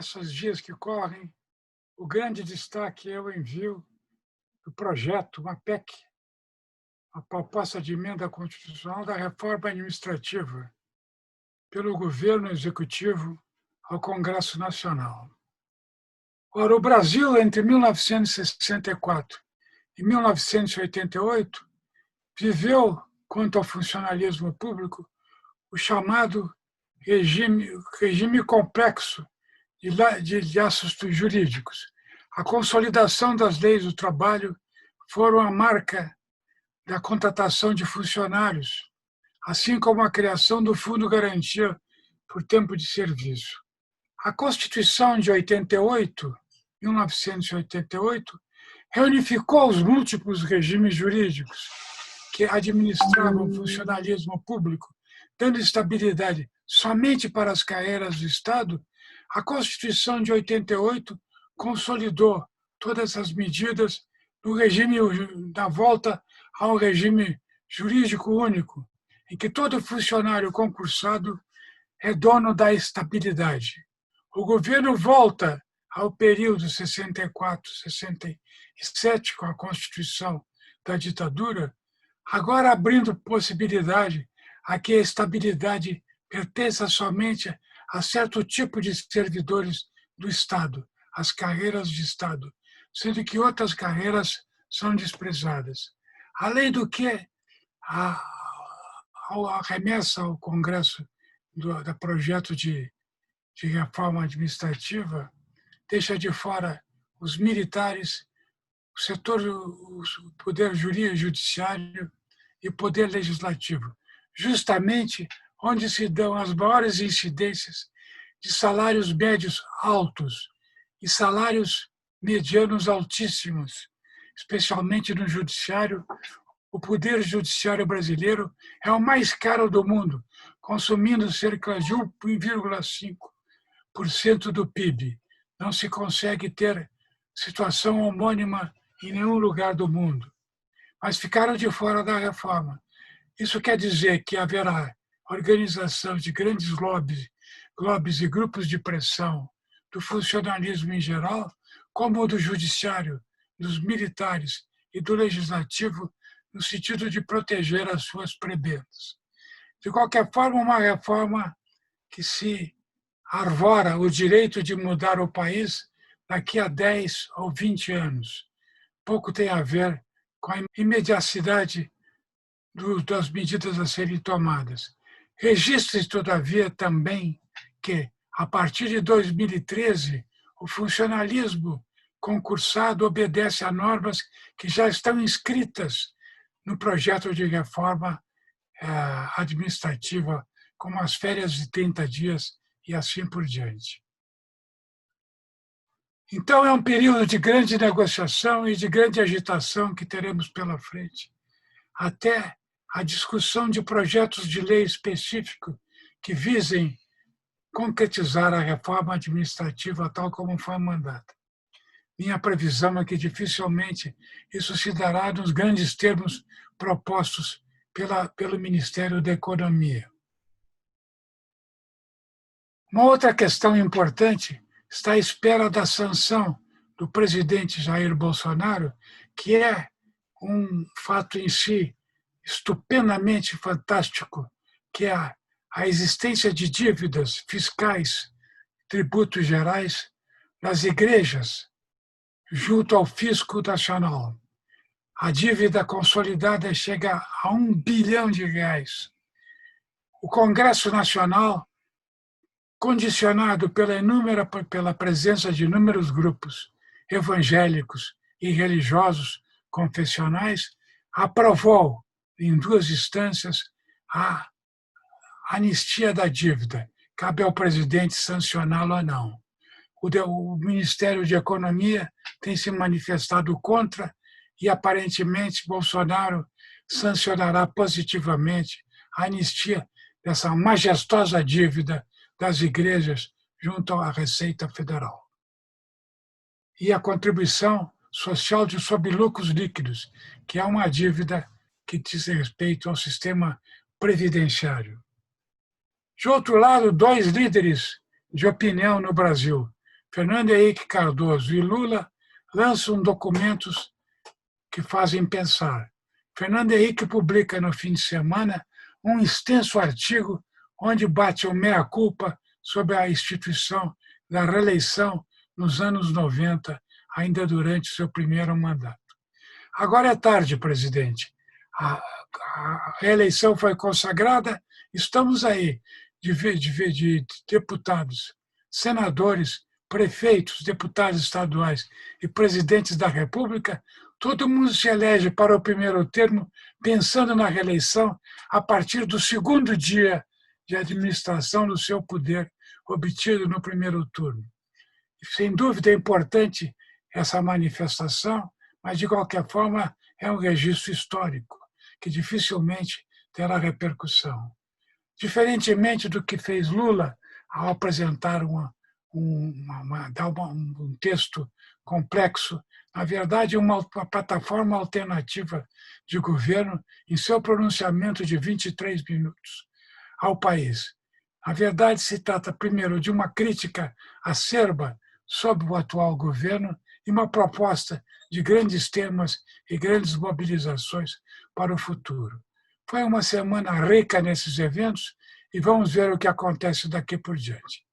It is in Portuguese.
Nesses dias que correm, o grande destaque é o envio do projeto, uma PEC, a proposta de emenda constitucional da reforma administrativa, pelo governo executivo ao Congresso Nacional. Ora, o Brasil, entre 1964 e 1988, viveu, quanto ao funcionalismo público, o chamado regime complexo de laços jurídicos. A consolidação das leis do trabalho foram a marca da contratação de funcionários, assim como a criação do Fundo Garantia por Tempo de Serviço. A Constituição de 1988, reunificou os múltiplos regimes jurídicos que administravam o funcionalismo público, dando estabilidade somente para as carreiras do Estado. A Constituição de 88 consolidou todas as medidas no regime da volta ao regime jurídico único, em que todo funcionário concursado é dono da estabilidade. O governo volta ao período 64-67, com a Constituição da ditadura, agora abrindo possibilidade a que a estabilidade pertença somente a certo tipo de servidores do Estado, as carreiras de Estado, sendo que outras carreiras são desprezadas. Além do que, a remessa ao Congresso do projeto de reforma administrativa deixa de fora os militares, o poder judiciário e o poder legislativo, justamente onde se dão as maiores incidências de salários médios altos e salários medianos altíssimos, especialmente no judiciário. O poder judiciário brasileiro é o mais caro do mundo, consumindo cerca de 1,5% do PIB. Não se consegue ter situação homônima em nenhum lugar do mundo. Mas ficaram de fora da reforma. Isso quer dizer que haverá organização de grandes lobbies e grupos de pressão do funcionalismo em geral, como o do judiciário, dos militares e do legislativo, no sentido de proteger as suas prebendas. De qualquer forma, uma reforma que se arvora o direito de mudar o país daqui a 10 ou 20 anos. Pouco tem a ver com a imediacidade das medidas a serem tomadas. Registre, todavia, também que, a partir de 2013, o funcionalismo concursado obedece a normas que já estão inscritas no projeto de reforma administrativa, como as férias de 30 dias e assim por diante. Então, é um período de grande negociação e de grande agitação que teremos pela frente, até a discussão de projetos de lei específicos que visem concretizar a reforma administrativa tal como foi mandada. Minha previsão é que dificilmente isso se dará nos grandes termos propostos pelo Ministério da Economia. Uma outra questão importante está à espera da sanção do presidente Jair Bolsonaro, que é um fato em si estupendamente fantástico, que é a existência de dívidas fiscais, tributos gerais, nas igrejas, junto ao fisco nacional. A dívida consolidada chega a R$ 1 bilhão. O Congresso Nacional, condicionado pela presença de inúmeros grupos evangélicos e religiosos confessionais, aprovou, em 2 instâncias, a anistia da dívida. Cabe ao presidente sancioná-lo ou não. O Ministério de Economia tem se manifestado contra e, aparentemente, Bolsonaro sancionará positivamente a anistia dessa majestosa dívida das igrejas junto à Receita Federal. E a contribuição social sobre lucros líquidos, que é uma dívida que diz respeito ao sistema previdenciário. De outro lado, 2 líderes de opinião no Brasil, Fernando Henrique Cardoso e Lula lançam documentos que fazem pensar. Fernando Henrique publica no fim de semana um extenso artigo onde bate o meia-culpa sobre a instituição da reeleição nos anos 90, ainda durante seu primeiro mandato. Agora é tarde, presidente. A eleição foi consagrada, estamos aí, de deputados, senadores, prefeitos, deputados estaduais e presidentes da República, todo mundo se elege para o primeiro termo pensando na reeleição a partir do segundo dia de administração do seu poder obtido no primeiro turno. Sem dúvida é importante essa manifestação, mas, de qualquer forma, é um registro histórico, que dificilmente terá repercussão. Diferentemente do que fez Lula ao apresentar um texto complexo, na verdade, uma plataforma alternativa de governo em seu pronunciamento de 23 minutos ao país. Na verdade, se trata, primeiro, de uma crítica acerba sobre o atual governo e uma proposta de grandes temas e grandes mobilizações para o futuro. Foi uma semana rica nesses eventos e vamos ver o que acontece daqui por diante.